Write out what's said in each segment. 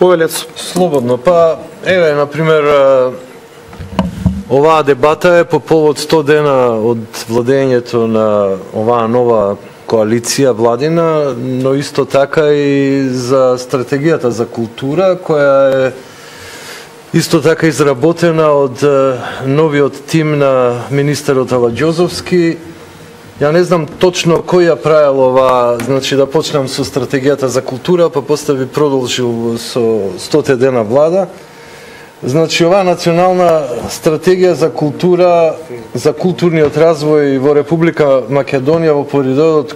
Повелец. Слободно. Па, еве, например, оваа дебата е по повод 100 дена од владењето на оваа нова коалиција владина, но исто така и за стратегијата за култура, која е исто така изработена од новиот тим на министерот Аладжозовски. Ја не знам точно кој ја правил ова, значи да почнам со стратегијата за култура, па после би продолжил со 100 дена влада. Значи, оваа национална стратегија за култура, за културниот развој во Република Македонија во периодот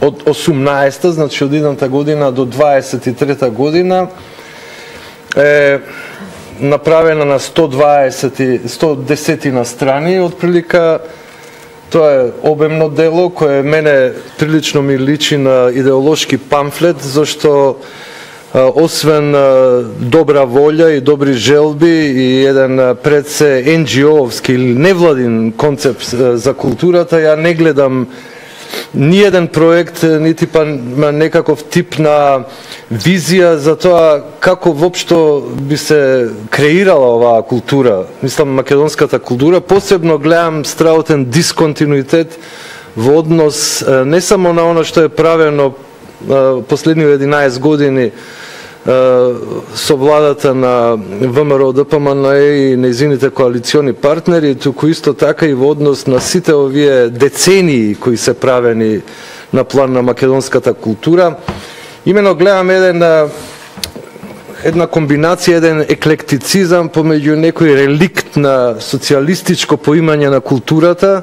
од 18-та, значи од идната година до 23-та година, е направена на 110 на страни, отприлика. Тоа е обемно дело кое мене прилично ми личи на идеолошки памфлет, зашто освен добра волја и добри желби и еден пред се NGO-овски или невладин концепт за културата, ја не гледам ни еден проект, нити па некаков тип на визија за тоа како воопшто би се креирала оваа култура, мислам македонската култура. Посебно гледам страотен дисконтинуитет во однос не само на оно што е правено последниве 11 години со владата на ВМРО ДПМН и нејзините коалициони партнери, туку исто така и во однос на сите овие децении кои се правени на план на македонската култура. Имено гледам една комбинација, еден еклектицизам помеѓу некој реликт на социјалистичко поимање на културата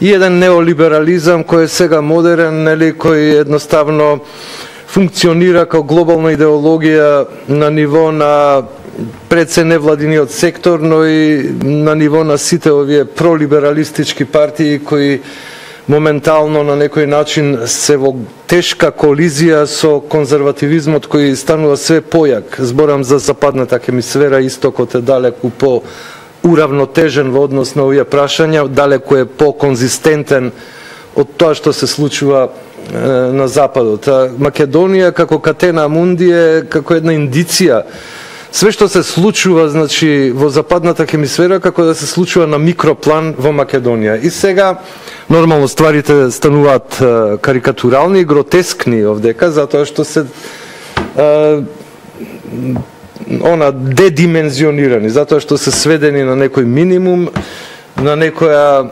и еден неолиберализам кој е сега модерен, нели, кој едноставно функционира како глобална идеологија на ниво на пред се невладиниот сектор, но и на ниво на сите овие пролибералистички партии кои моментално на некој начин се во тешка колизија со конзервативизмот кој станува све појак. Зборам за западната хемисфера, истокот е далеку по уравнотежен во однос на овие прашања, далеку е по-конзистентен од тоа што се случува на западот. Македонија како катена мунди е како една индиција. Све што се случува, значи, во западната хемисфера, како да се случува на микроплан во Македонија. И сега, нормално, стварите стануваат карикатурални и гротескни овдека, затоа што се дедимензионирани, затоа што се сведени на некој минимум, на некоја,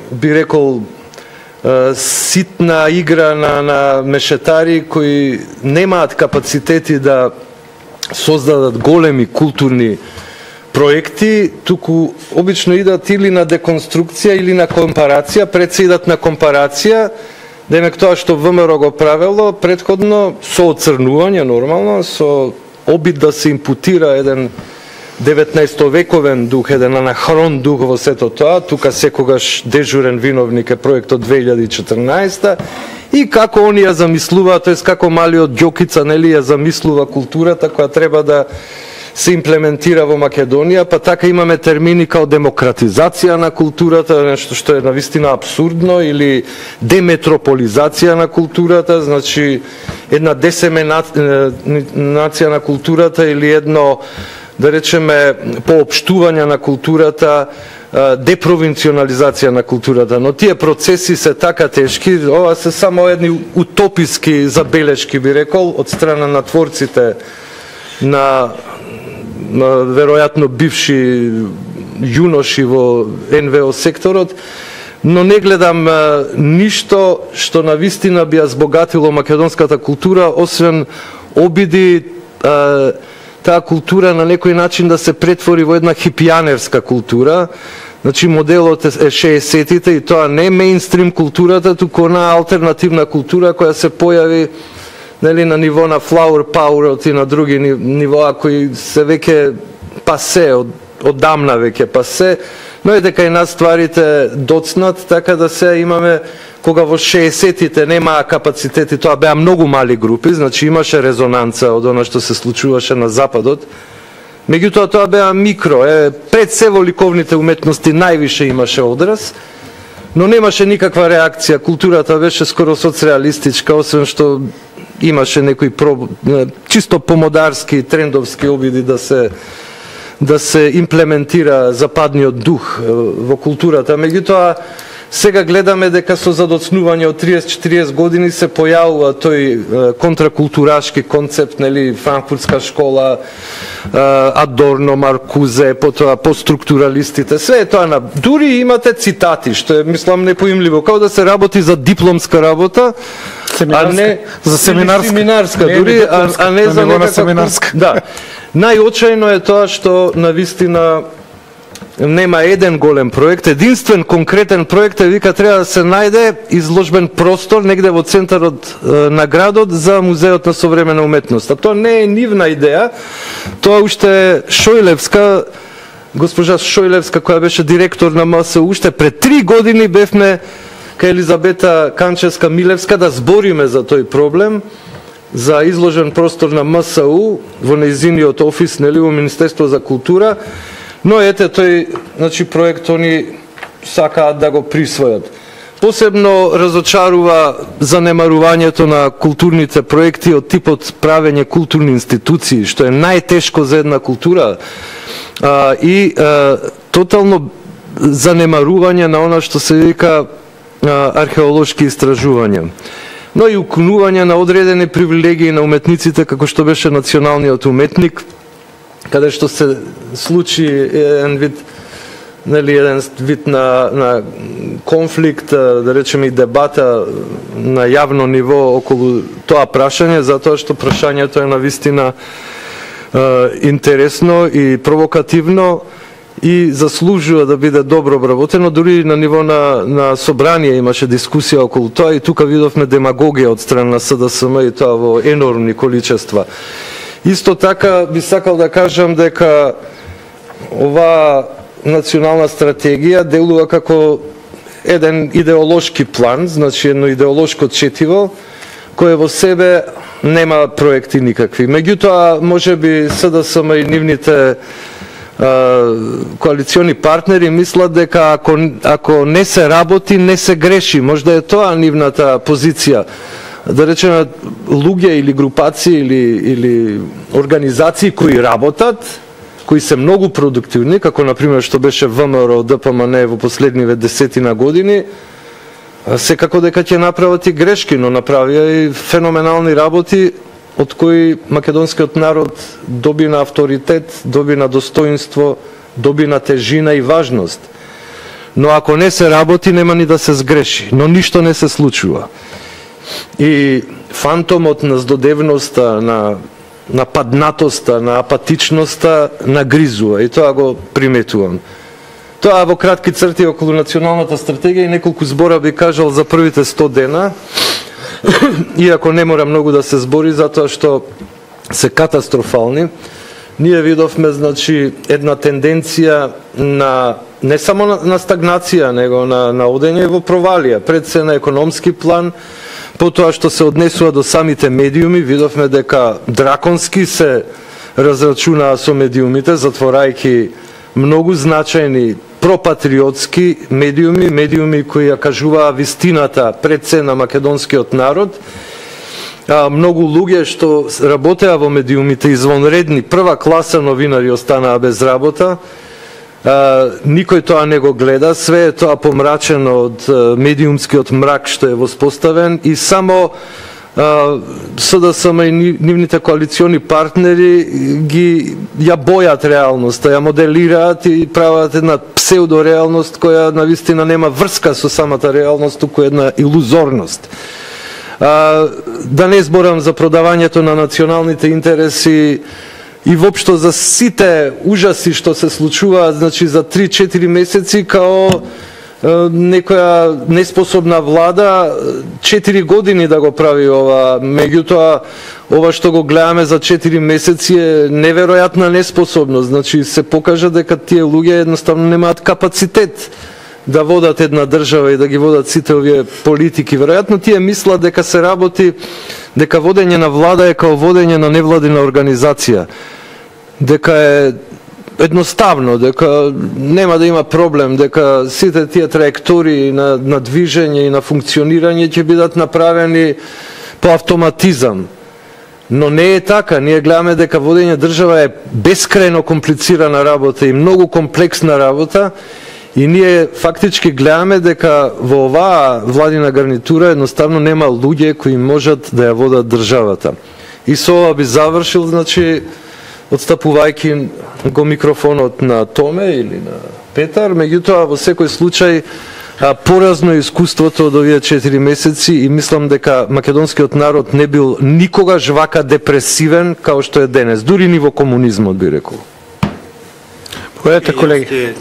би рекол, ситна игра на мешетари кои немаат капацитети да создадат големи културни проекти, туку обично идат или на деконструкција или на компарација, пред се идат на компарација, демек тоа што ВМРО го правело претходно со оцрнување нормално, со обид да се импутира еден 19-вековен дух, еден анахрон дух во сето тоа, тука секогаш дежурен виновник е проектот 2014 и како они ја замислуваат, тоест како малиот ѓокица, нели, ја замислува културата која треба да се имплементира во Македонија, па така имаме термини као демократизација на културата, нешто што е навистина абсурдно, или деметрополизација на културата, значи една десеминација на културата или едно, да речеме, поопштување на културата, депровинционализација на културата. Но тие процеси се така тешки, ова се само едни утописки забелешки, би рекол, од страна на творците на веројатно бивши јуноши во НВО секторот, но не гледам ништо што навистина би ја збогатило македонската култура, освен обиди таа култура на некој начин да се претвори во една хипијанерска култура. Значи моделот е 60-тите и тоа не е мејнстрим културата, туку она алтернативна култура која се појави, нели, на ниво на flower power и на други нивоа кои се веќе пасе, одамна веќе пасе, но е дека и нас стварите доцнат, така да се имаме, кога во 60-тите немаа капацитети, тоа беа многу мали групи, значи имаше резонанца од она што се случуваше на западот, меѓутоа тоа беа микро, пред се во ликовните уметности највише имаше одраз, но немаше никаква реакција, културата беше скоро соцреалистичка, освен што имаше некои чисто помодарски, трендовски обиди да се имплементира западниот дух во културата. Меѓутоа, сега гледаме дека со задоцнување од 30-40 години се појавува тој контракултурашки концепт, нели, франкфуртска школа, Адорно, Маркузе, потоа постструктуралистите, све тоа дури имате цитати, што е, мислам, непоимливо, како да се работи за дипломска работа, а не за семинарска, дури, а не за семинарска. Да. Најочајно е тоа што навистина нема еден голем проект, единствен конкретен проект е, вика, треба да се најде изложбен простор негде во центарот на градот за Музеот на современа уметност. А тоа не е нивна идеја, тоа уште Шојлевска, госпожа Шојлевска, која беше директор на МСУ, уште пред 3 години бевме кај Елизабета Канчевска-Милевска да збориме за тој проблем, за изложен простор на МСУ во нејзиниот офис, нели, во Министерство за култура. Но ете, тој, значи, проект они сакаат да го присвојат. Посебно разочарува занемарувањето на културните проекти од типот правење културни институции, што е најтешко за една култура, и тотално занемарување на она што се вика археолошки истражувања. Но и укнување на одредени привилегии на уметниците, како што беше националниот уметник, каде што се случи еден вид на конфликт, да речеме и дебата на јавно ниво околу тоа прашање, затоа што прашањето е навистина интересно и провокативно и заслужува да биде добро обработено. Дури на ниво на собрание имаше дискусија околу тоа и тука видовме демагогија од страна на СДСМ и тоа во енормни количества. Исто така би сакал да кажам дека оваа национална стратегија делува како еден идеолошки план, значи едно идеолошко четиво, кое во себе нема проекти никакви. Меѓутоа, можеби СДСМ и нивните коалициони партнери мислат дека ако не се работи, не се греши. Можда е тоа нивната позиција. Да речеме, луѓе или групации или организации кои работат, кои се многу продуктивни, како например што беше ВМРО, ДПМН во последниве 10 години, секако дека ќе направат и грешки, но направија и феноменални работи од кои македонскиот народ доби на авторитет, доби на достоинство, доби на тежина и важност. Но ако не се работи, нема ни да се сгреши, но ништо не се случува. И фантомот на здодевноста, на паднатоста, на апатичноста нагризува и тоа го приметувам. Тоа во кратки црти околу националната стратегија и неколку збора би кажал за првите 100 дена, иако не мора многу да се збори затоа што се катастрофални. Ние видовме, значи, една тенденција на не само на стагнација, него на одење во провалија, пред се на економски план. Потоа што се однесува до самите медиуми, видовме дека драконски се разрачунаа со медиумите, затворајќи многу значајни пропатриотски медиуми кои ја кажуваа вистината пред се на македонскиот народ. Многу луѓе што работеа во медиумите, извонредни, прва класа новинари останаа без работа. Никој тоа не го гледа, све е тоа помрачено од медиумскиот мрак што е воспоставен и само СДСМ и нивните коалициони партнери ја бојат реалноста, ја моделираат и прават една псевдореалност која навистина нема врска со самата реалност, туку една илузорност. Да не зборам за продавањето на националните интереси и воопшто за сите ужаси што се случуваат, значи за 3-4 месеци као некоја неспособна влада 4 години да го прави ова. Меѓутоа, ова што го гледаме за 4 месеци е неверојатна неспособност. Значи се покажа дека тие луѓе едноставно немаат капацитет да водат една држава и да ги водат сите овие политики. Веројатно тие мислат дека се работи, дека водење на влада е као водење на невладина организација. Дека е едноставно, дека нема да има проблем, дека сите тие траектории на движење и на функционирање ќе бидат направени по автоматизам. Но не е така. Ние гледаме дека водење држава е бескрајно комплицирана работа и многу комплексна работа и ние фактички гледаме дека во оваа владина гарнитура едноставно нема луѓе кои можат да ја водат државата. И со ова би завршил, значи, отстапувајќи го микрофонот на Томе или на Петар, меѓутоа во секој случај поразно е искуството од овие 4 месеци и мислам дека македонскиот народ не бил никогаш вака депресивен као што е денес, дури ни во комунизмот би рекол. Поведете, колеги.